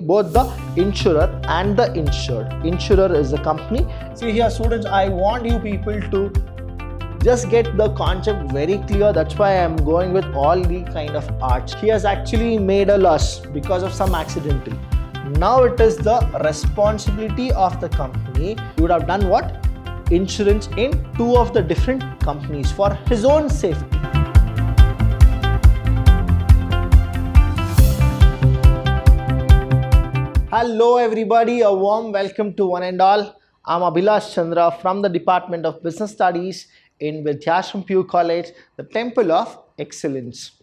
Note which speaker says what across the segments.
Speaker 1: both the insurer and the insured. Insurer is the company. See here, students, I want you people to just get the concept very clear. That's why I'm going with all the kind of arts. He has actually made a loss because of some accidental. Now it is the responsibility of the company. He would have done what? Insurance in two of the different companies for his own safety. Hello everybody, a warm welcome to one and all. I'm Abhilash Chandra from the Department of Business Studies in Vidyashram PU College, the Temple of Excellence.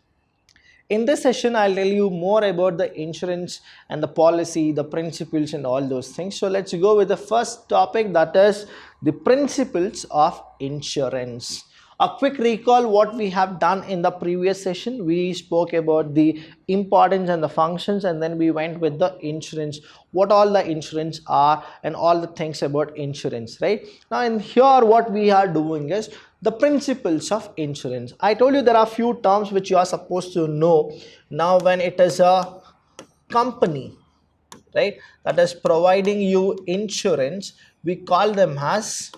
Speaker 1: In this session, I'll tell you more about the insurance and the policy, the principles and all those things. So let's go with the first topic, that is the principles of insurance. A quick recall what we have done in the previous session. We spoke about the importance and the functions, and then we went with the insurance, what all the insurance are and all the things about insurance, right? Now in here what we are doing is the principles of insurance. I told you there are few terms which you are supposed to know. Now when it is a company, right, that is providing you insurance, we call them as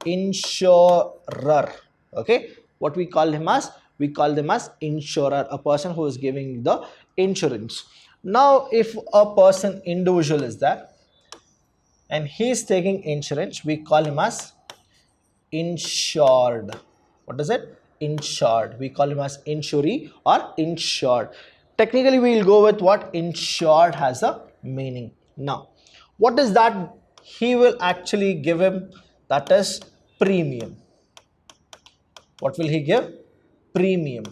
Speaker 1: insurer. Okay, what we call him as? We call them as insurer, a person who is giving the insurance. Now if a person, individual is there and he is taking insurance, we call him as insured. What is it? Insured. We call him as insuree or insured. Technically we will go with what insured has a meaning. Now what is that he will actually give him? That is premium. What will he give? Premium.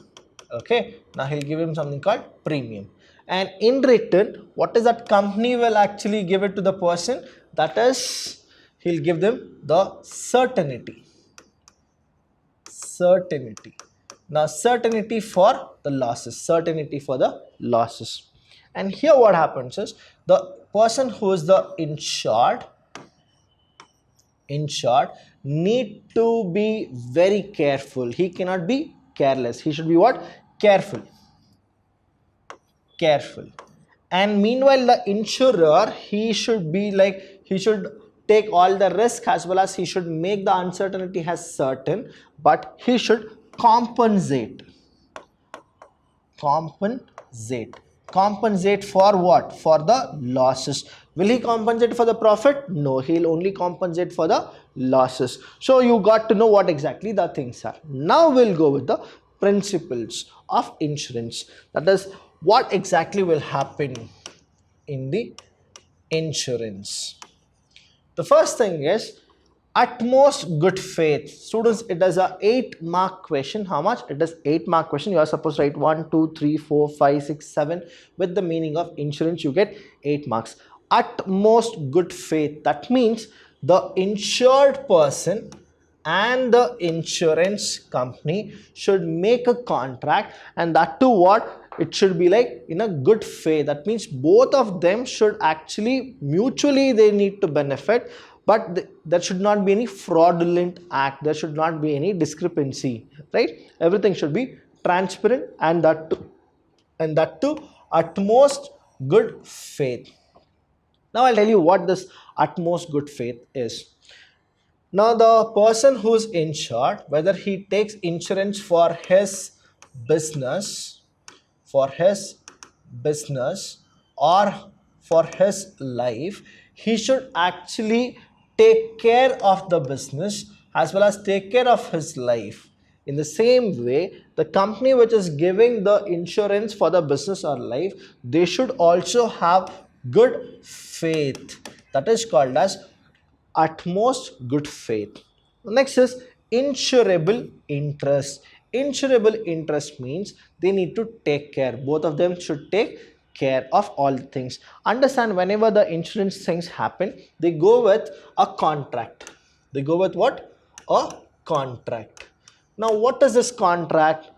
Speaker 1: Okay, now he'll give him something called premium, and in return what is that company will actually give it to the person? That is, he'll give them the certainty. Now certainty for the losses. And here what happens is the person who is the insured need to be very careful. He cannot be careless. He should be what? Careful. And meanwhile the insurer, he should be like, he should take all the risk as well as he should make the uncertainty as certain, but he should compensate for what? For the losses. Will he compensate for the profit? No, he'll only compensate for the losses. So you got to know what exactly the things are. Now we'll go with the principles of insurance. That is, what exactly will happen in the insurance. The first thing is utmost good faith. Students, it is a 8-mark question. How much? It is 8-mark question. You are supposed to write 1, 2, 3, 4, 5, 6, 7 with the meaning of insurance. You get 8 marks. Utmost good faith. That means the insured person and the insurance company should make a contract, and that too what? It should be like in a good faith. That means both of them should actually mutually they need to benefit, but there should not be any fraudulent act. There should not be any discrepancy, right? Everything should be transparent, and that too utmost good faith. Now I'll tell you what this utmost good faith is. Now the person who is insured, whether he takes insurance for his business or for his life, he should actually take care of the business as well as take care of his life. In the same way, the company which is giving the insurance for the business or life, they should also have good faith. That is called as utmost good faith. Next is insurable interest. Insurable interest means they need to take care. Both of them should take care of all the things. Understand, whenever the insurance things happen, they go with a contract. They go with what? A contract. Now what is this contract?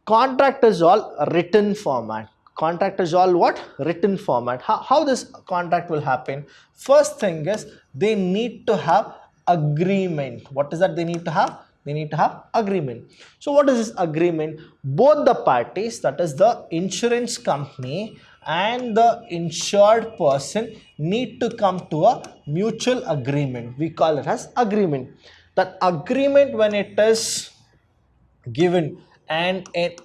Speaker 1: Contract is all written format. Contract is all what? Written format. How this contract will happen? First thing is they need to have agreement. What is that they need to have? They need to have agreement. So what is this agreement? Both the parties, that is the insurance company and the insured person need to come to a mutual agreement. We call it as agreement. That agreement, when it is given and it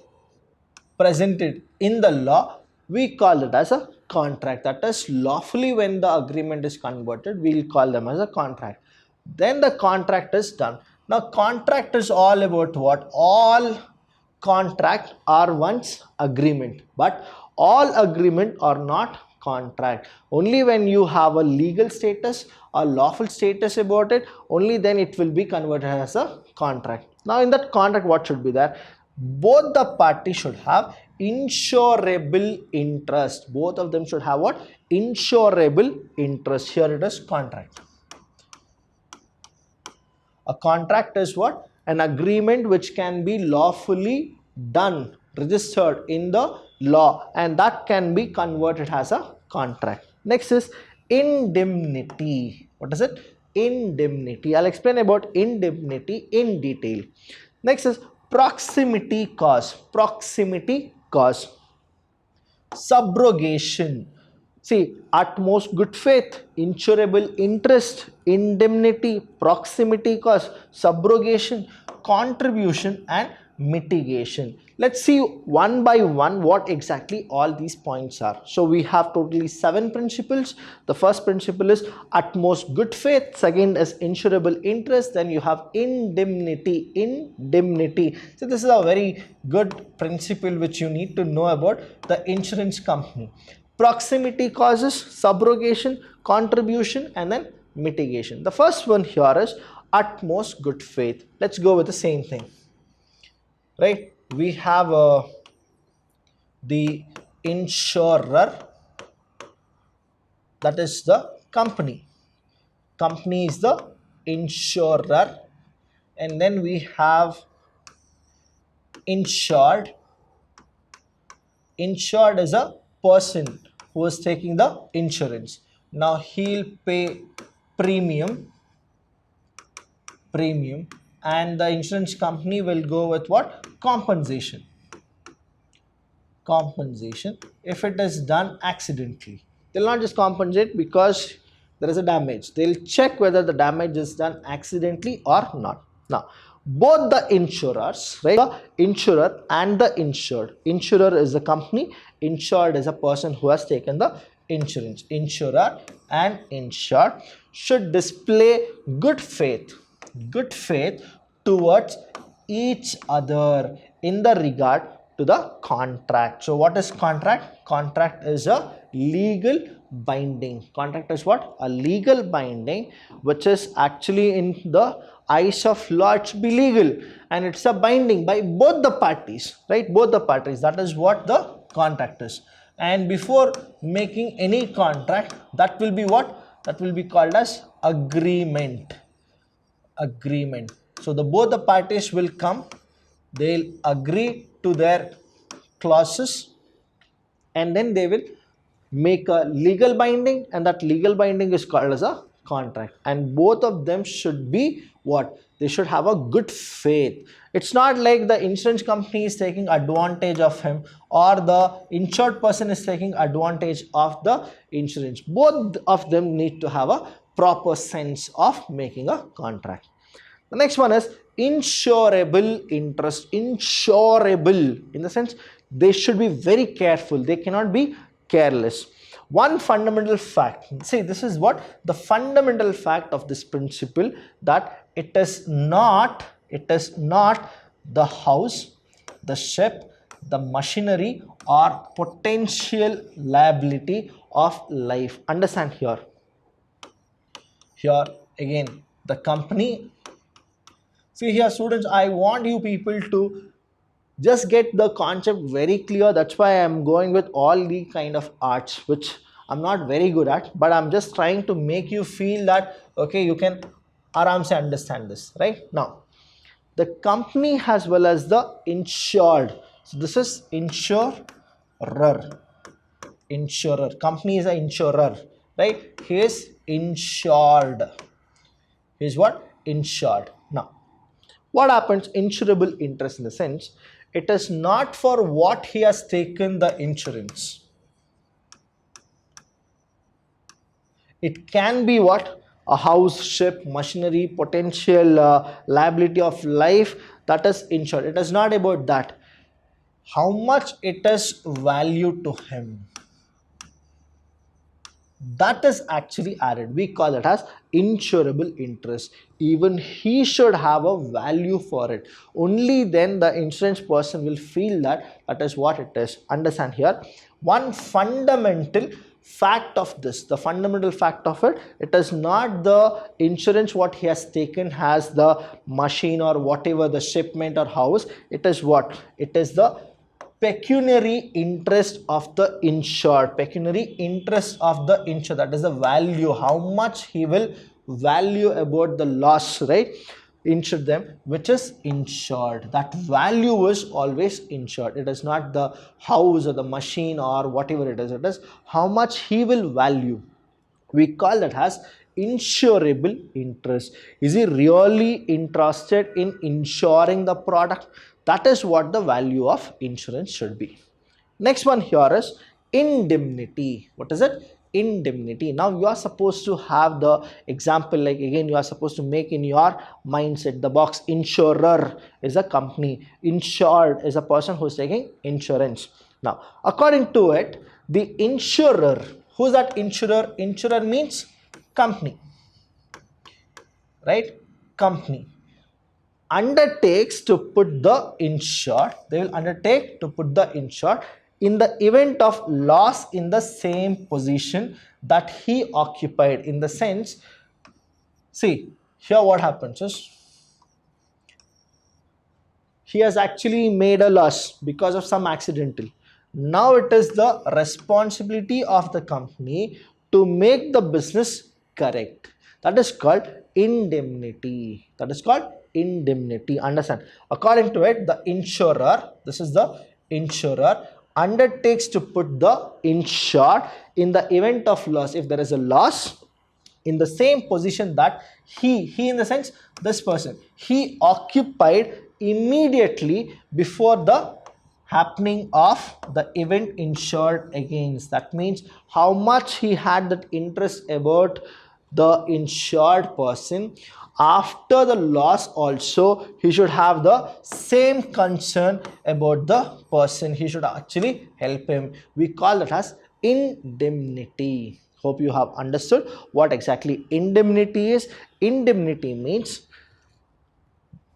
Speaker 1: presented in the law, we call it as a contract. That is, lawfully when the agreement is converted, we'll call them as a contract. Then the contract is done. Now contract is all about what? All contract are one's agreement, but all agreement are not contract. Only when you have a legal status or lawful status about it, only then it will be converted as a contract. Now in that contract, what should be there? Both the parties should have insurable interest. Both of them should have what? Insurable interest. Here it is contract. A contract is what? An agreement which can be lawfully done, registered in the law, and that can be converted as a contract. Next is indemnity. What is it? Indemnity. I'll explain about indemnity in detail. Next is proximity cause. Proximity cause. Subrogation. See, utmost good faith, insurable interest, indemnity, proximity cause, subrogation, contribution, and mitigation. Let's see one by one what exactly all these points are. So we have totally 7 principles. The first principle is utmost good faith. Second is insurable interest. Then you have indemnity. Indemnity. So this is a very good principle which you need to know about the insurance company. Proximity causes, subrogation, contribution, and then mitigation. The first one here is utmost good faith. Let's go with the same thing. Right? We have the insurer, that is the company. Company is the insurer, and then we have insured. Insured is a person who is taking the insurance. Now he'll pay premium, and the insurance company will go with what? Compensation. Compensation if it is done accidentally. They'll not just compensate because there is a damage. They'll check whether the damage is done accidentally or not. Now both the insurers, right, the insurer and the insured. Insurer is the company, insured is a person who has taken the insurance. Insurer and insured should display good faith towards each other in the regard to the contract. So what is contract? Contract is a legal binding. Contract is what? A legal binding which is actually in the eyes of law it should be legal, and it's a binding by both the parties, right? Both the parties. That is what the contract is. And before making any contract, that will be what? That will be called as agreement. Agreement. So both the parties will come, they'll agree to their clauses, and then they will make a legal binding, and that legal binding is called as a contract. And both of them should be what? They should have a good faith. It's not like the insurance company is taking advantage of him or the insured person is taking advantage of the insurance. Both of them need to have a proper sense of making a contract. The next one is insurable interest. Insurable in the sense they should be very careful. They cannot be careless. One fundamental fact, see, this is what the fundamental fact of this principle, that it is not the house, the ship, the machinery or potential liability of life. Understand here. Here again the company. See here students, I want you people to just get the concept very clear. That's why I'm going with all the kind of arts which I'm not very good at, but I'm just trying to make you feel that okay, you can aramse understand this. Right now the company as well as the insured. So this is insurer. Company is an insurer, right? He is insured. He is what? Insured. Now what happens? Insurable interest in the sense it is not for what he has taken the insurance. It can be what? A house, ship, machinery, potential liability of life, that is insured. It is not about that. How much it is value to him, that is actually added. We call it as insurable interest. Even he should have a value for it. Only then the insurance person will feel that that is what it is. Understand here? One fundamental fact of this, the fundamental fact of it, it is not the insurance what he has taken has the machine or whatever, the shipment or house. It is what? It is the pecuniary interest of the insured. Pecuniary interest of the insured, that is the value, how much he will value about the loss, right? Insured them, which is insured. That value is always insured. It is not the house or the machine or whatever it is. It is how much he will value. We call that as insurable interest. Is he really interested in insuring the product? That is what the value of insurance should be. Next one here is indemnity. What is it? Indemnity. Now you are supposed to have the example, like again you are supposed to make in your mindset the box. Insurer is a company, insured is a person who is taking insurance. Now according to it, the insurer, who is that insurer? Insurer means company, right? Company undertakes to put the insured, they will undertake to put the insured in the event of loss in the same position that he occupied. In the sense, see here what happens is, he has actually made a loss because of some accidental. Now it is the responsibility of the company to make the business correct. That is called indemnity. That is called indemnity. Understand? According to it, the insurer, this is the insurer, undertakes to put the insured in the event of loss. If there is a loss, in the same position that he in the sense this person, he occupied immediately before the happening of the event insured against. That means how much he had that interest about the insured person. After the loss also, he should have the same concern about the person. He should actually help him. We call that as indemnity. Hope you have understood what exactly indemnity is. Indemnity means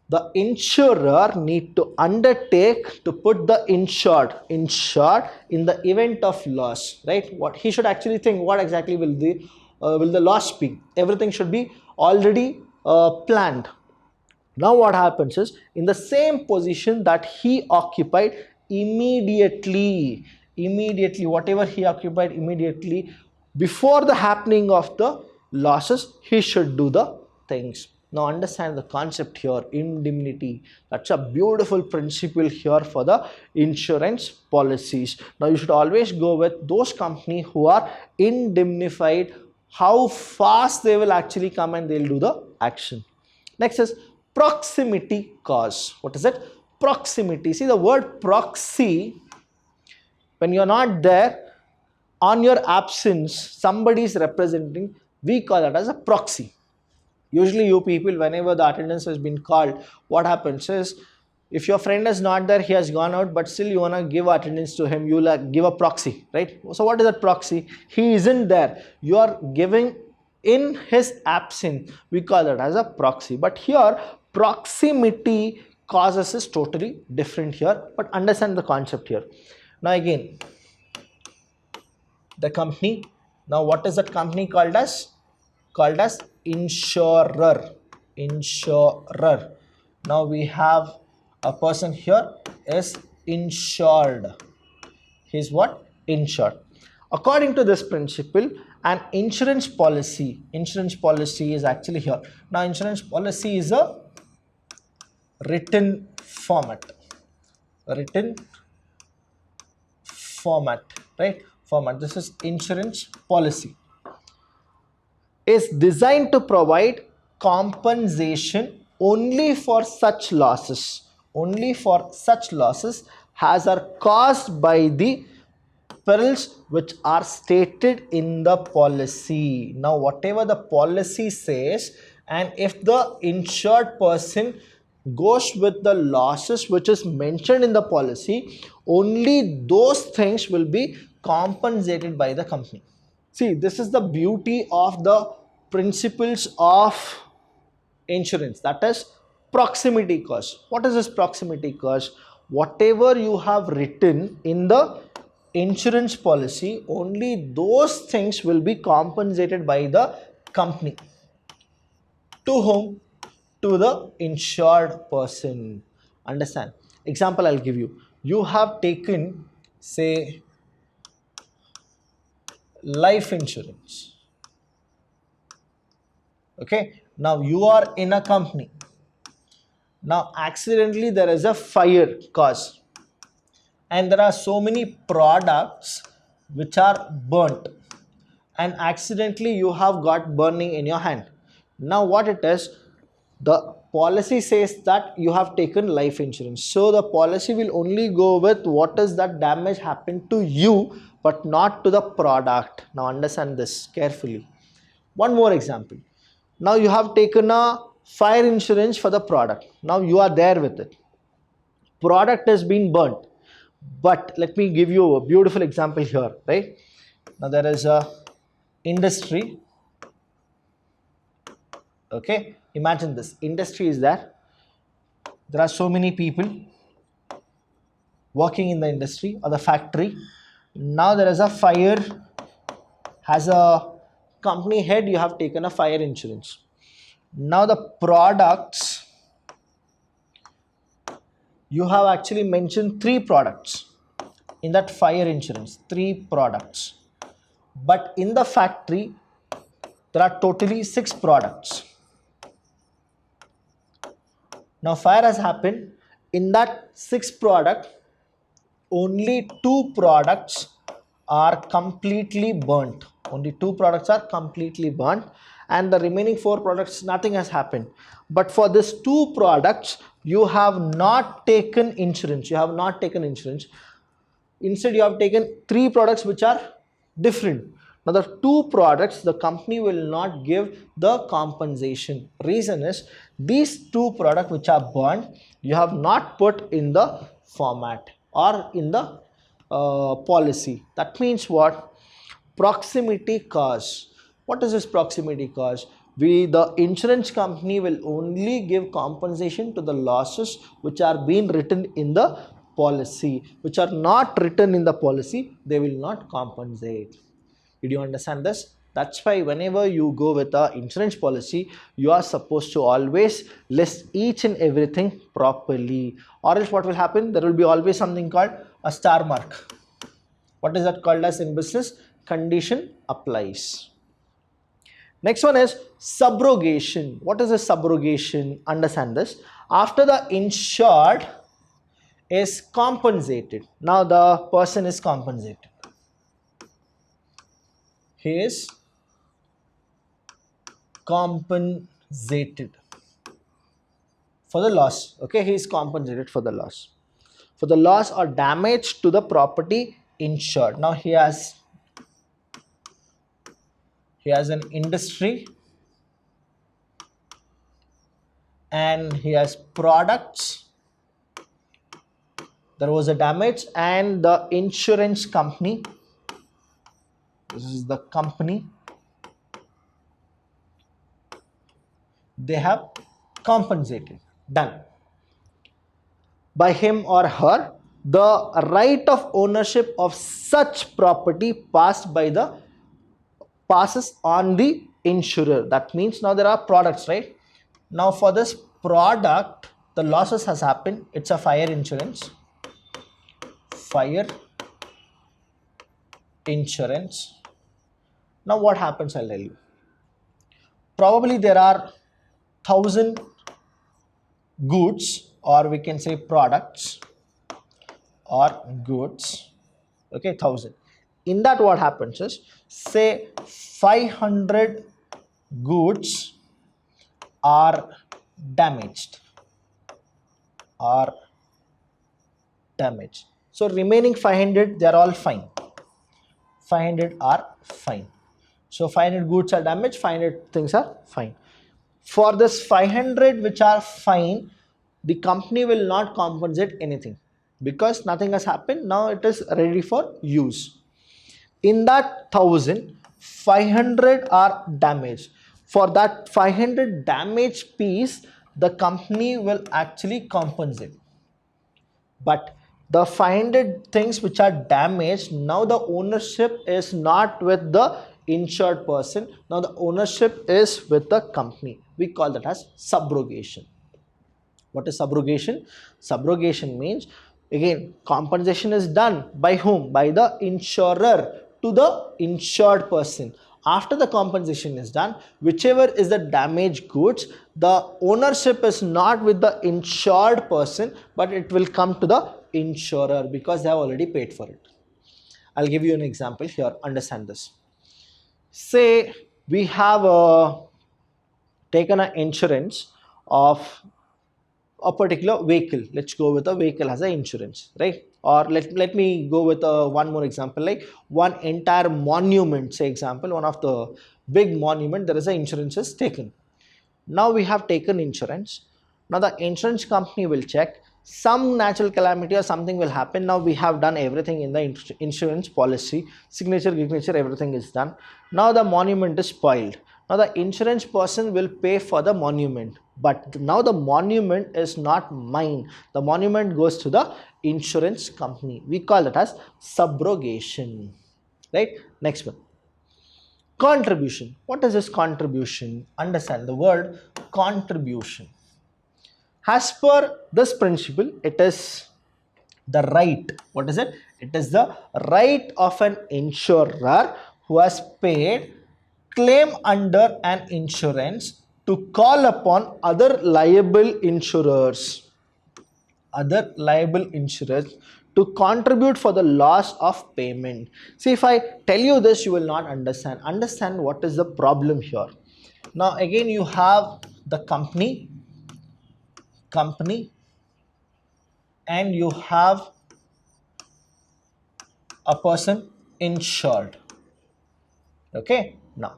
Speaker 1: the insurer need to undertake to put the insured in the event of loss, right? What he should actually think, what exactly will the loss be? Everything should be already planned. Now what happens is, in the same position that he occupied immediately, whatever he occupied immediately before the happening of the losses, he should do the things. Now understand the concept here, indemnity. That's a beautiful principle here for the insurance policies. Now you should always go with those companies who are indemnified, how fast they will actually come and they'll do the action. Next is proximity cause. What is it? Proximity. See the word proxy, when you're not there, on your absence, somebody is representing, we call that as a proxy. Usually you people, whenever the attendance has been called, what happens is, if your friend is not there, he has gone out, but still you want to give attendance to him, you will give a proxy, right? So what is that proxy? He isn't there, you are giving in his absence, we call that as a proxy. But here proximity causes is totally different here, but understand the concept here. Now again, the company, now what is that company called as? Called as insurer. Now we have a person here is insured. He's what? Insured. According to this principle, an insurance policy is actually here. Now insurance policy is a written format, right? This is insurance policy, is designed to provide compensation only for such losses as are caused by the perils which are stated in the policy. Now whatever the policy says, and if the insured person goes with the losses which is mentioned in the policy, only those things will be compensated by the company. See, this is the beauty of the principles of insurance, that is proximity cost. What is this proximity cost? Whatever you have written in the insurance policy, only those things will be compensated by the company. To whom? To the insured person. Understand? Example I'll give you. You have taken, say, life insurance. Okay, now you are in a company. Now accidentally there is a fire cause, and there are so many products which are burnt, and accidentally you have got burning in your hand. Now what it is, the policy says that you have taken life insurance, so the policy will only go with what is that damage happened to you, but not to the product. Now understand this carefully. One more example. Now you have taken a fire insurance for the product. Now you are there with it. Product has been burnt. But let me give you a beautiful example here, right? Now there is a industry. Okay, imagine this. Industry is there. There are so many people working in the industry or the factory. Now there is a fire. As a company head, you have taken a fire insurance. Now the products, you have actually mentioned 3 products in that fire insurance, 3 products. But in the factory, there are totally 6 products. Now fire has happened. In that 6 product, only 2 products are completely burnt. Only 2 products are completely burnt, and the remaining 4 products, nothing has happened. But for this 2 products, you have not taken insurance. You have not taken insurance. Instead, you have taken 3 products which are different. Now the 2 products, the company will not give the compensation. Reason is, these 2 products which are burned, you have not put in the format or in the policy. That means what? Proximity cost. What is this proximity cost? The insurance company will only give compensation to the losses which are being written in the policy. Which are not written in the policy, they will not compensate. Did you understand this? That's why whenever you go with a insurance policy, you are supposed to always list each and everything properly. Or else what will happen? There will be always something called a star mark. What is that called as in business? Condition applies. Next one is subrogation. What is a subrogation? Understand this. After the insured is compensated. Now the person is compensated. He is compensated for the loss. Okay, he is compensated for the loss. For the loss or damage to the property insured. Now he has an industry and he has products. There was a damage and the insurance company, this is the company, they have compensated. Done. By him or her, the right of ownership of such property passes on the insurer. That means now there are products, right? Now for this product, the losses has happened. It's a fire insurance. Fire insurance. Now what happens, I'll tell you. Probably there are 1,000 goods, or we can say products or goods. Okay, 1,000. In that what happens is, say 500 goods are damaged. So remaining 500, they are all fine. 500 are fine. So 500 goods are damaged, 500 things are fine. For this 500 which are fine, the company will not compensate anything because nothing has happened. Now it is ready for use. In that 1000, 500 are damaged. For that 500 damaged piece, the company will actually compensate. But the 500 things which are damaged, now the ownership is not with the insured person. Now the ownership is with the company. We call that as subrogation. What is subrogation? Subrogation means, again, compensation is done by whom? By the insurer to the insured person. After the compensation is done, whichever is the damaged goods, the ownership is not with the insured person, but it will come to the insurer because they have already paid for it. I'll give you an example here. Understand this. Say we have taken an insurance of a particular vehicle. Let's go with a vehicle as an insurance, right? Or let me go with one more example, like one entire monument. Say example, one of the big monument, there is an insurance is taken. Now we have taken insurance. Now the insurance company will check some natural calamity or something will happen. Now we have done everything in the insurance policy, signature, everything is done. Now the monument is spoiled. Now the insurance person will pay for the monument, but now the monument is not mine. The monument goes to the insurance company. We call it as subrogation, right? Next one. Contribution. What is this contribution? Understand the word contribution. As per this principle, it is the right. What is it? It is the right of an insurer who has paid claim under an insurance to call upon other liable insurers to contribute for the loss of payment. See, if I tell you this, you will not understand what is the problem here. Now again, you have the company and you have a person insured. Okay, now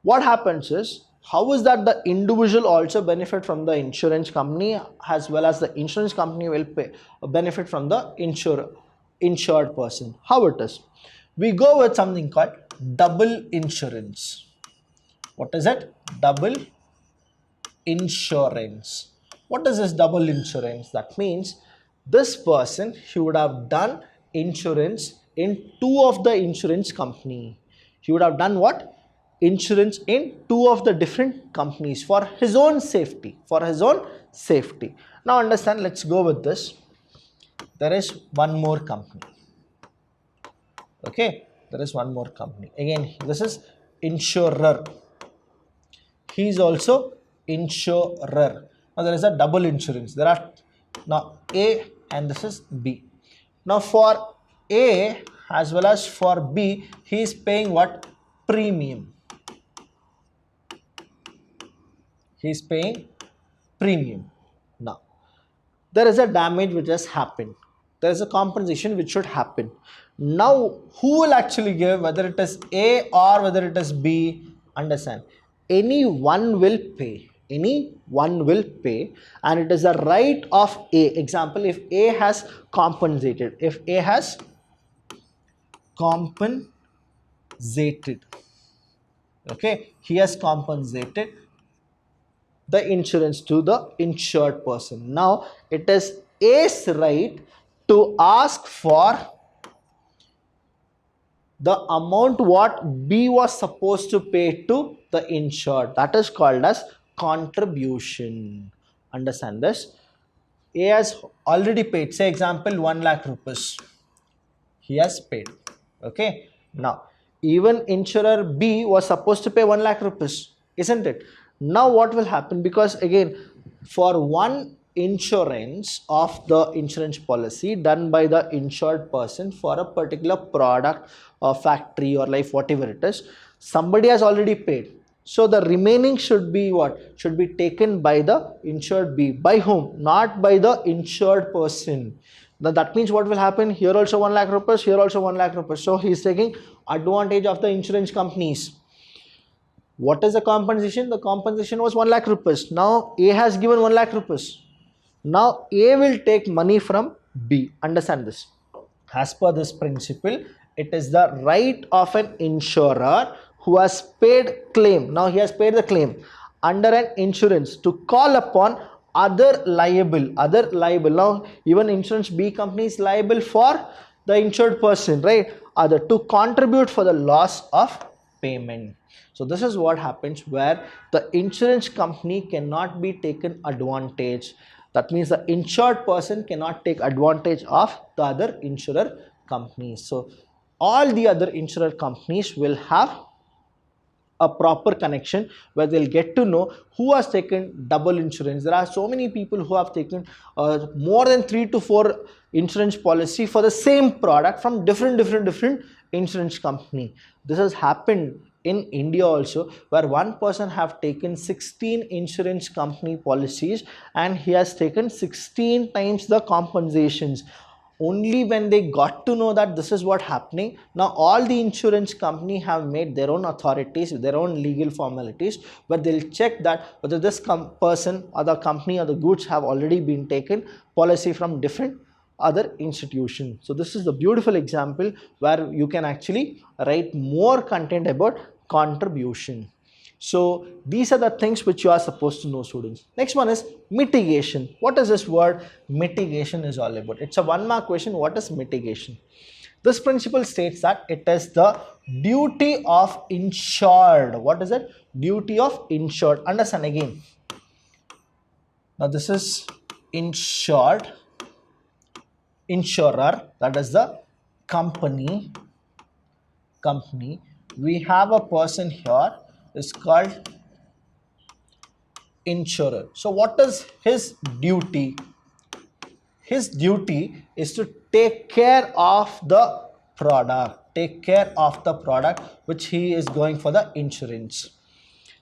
Speaker 1: what happens is, how is that the individual also benefit from the insurance company, as well as the insurance company will pay benefit from the insured person? How it is? We go with something called double insurance. What is it? Double insurance. What is this double insurance? That means this person, he would have done insurance in two of the insurance company. He would have done what? Insurance in two of the different companies for his own safety. Now understand, let's go with this. There is one more company. Okay, there is one more company. Again, this is insurer. He is also insurer. Now there is a double insurance. There are now A and this is B. Now for A as well as for B, he is paying what? Premium. He is paying premium. Now there is a damage which has happened. There is a compensation which should happen. Now who will actually give, whether it is A or whether it is B? Understand, anyone will pay, and it is the right of A. Example, if A has compensated, okay, he has compensated the insurance to the insured person. Now it is A's right to ask for the amount what B was supposed to pay to the insured. That is called as contribution. Understand this? A has already paid, say example 1 lakh rupees. He has paid. Okay. Now even insurer B was supposed to pay 1 lakh rupees, isn't it? Now what will happen? Because again, for one insurance of the insurance policy done by the insured person for a particular product or factory or life, whatever it is, somebody has already paid. So the remaining should be what? Should be taken by the insured B. By whom? Not by the insured person. Now that means what will happen? Here also 1 lakh rupees, here also 1 lakh rupees. So he is taking advantage of the insurance companies. What is the compensation? The compensation was 1 lakh rupees. Now A has given 1 lakh rupees. Now A will take money from B. Understand this. As per this principle, it is the right of an insurer who has paid claim. Now he has paid the claim under an insurance to call upon other liable. Now even insurance B company is liable for the insured person, right? Other to contribute for the loss of payment. So this is what happens where the insurance company cannot be taken advantage. That means the insured person cannot take advantage of the other insurer companies. So all the other insurer companies will have a proper connection where they'll get to know who has taken double insurance. There are so many people who have taken more than 3 to 4 insurance policy for the same product from different insurance company. This has happened in India also, where one person have taken 16 insurance company policies and he has taken 16 times the compensations. Only when they got to know that this is what happening, now all the insurance company have made their own authorities, their own legal formalities, but they'll check that whether this person or the company or the goods have already been taken policy from different other institution. So this is the beautiful example where you can actually write more content about contribution. So these are the things which you are supposed to know, students. Next one is mitigation. What is this word mitigation is all about? It's a 1 mark question. What is mitigation? This principle states that it is the duty of insured. What is it? Duty of insured. Understand again. Now this is insured, insurer, that is the company. We have a person here is called insurer. So what is his duty? His duty is to take care of the product, which he is going for the insurance.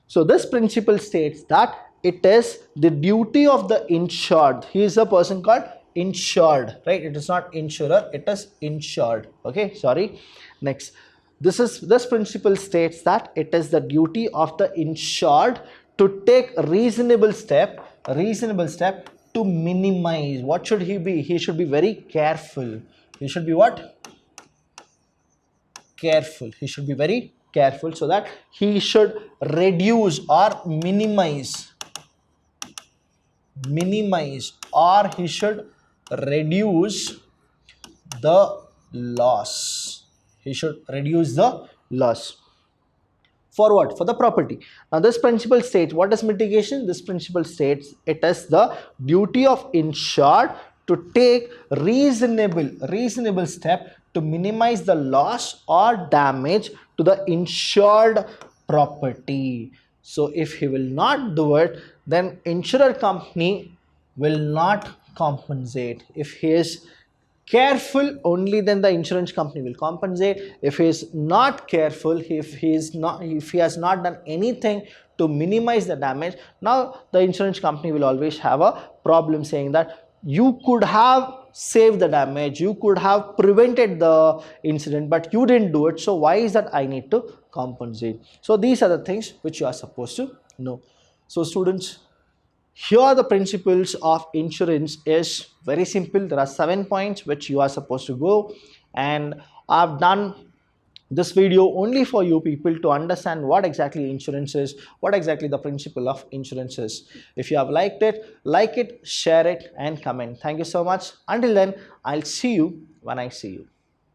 Speaker 1: So this principle states that it is the duty of the insured. He is a person called insured, right? It is not insurer, it is insured. Okay, sorry. Next, this principle states that it is the duty of the insured to take a reasonable step to minimize. What should he be? He should be very careful. He should be what? Careful. He should be very careful so that he should reduce or minimize, or he should reduce the loss. He should reduce the loss. For what? For the property. Now this principle states, what is mitigation? This principle states it is the duty of insured to take reasonable step to minimize the loss or damage to the insured property. So if he will not do it, then insurer company will not compensate. If he is careful, only then the insurance company will compensate. If he is not careful, if he has not done anything to minimize the damage, now the insurance company will always have a problem saying that you could have saved the damage, you could have prevented the incident, but you didn't do it, so why is that I need to compensate? So these are the things which you are supposed to know. So students, here the principles of insurance is very simple. There are 7 points which you are supposed to go, and I've done this video only for you people to understand what exactly insurance is, what exactly the principle of insurance is. If you have liked it, like it, share it and comment. Thank you so much. Until then, I'll see you when I see you.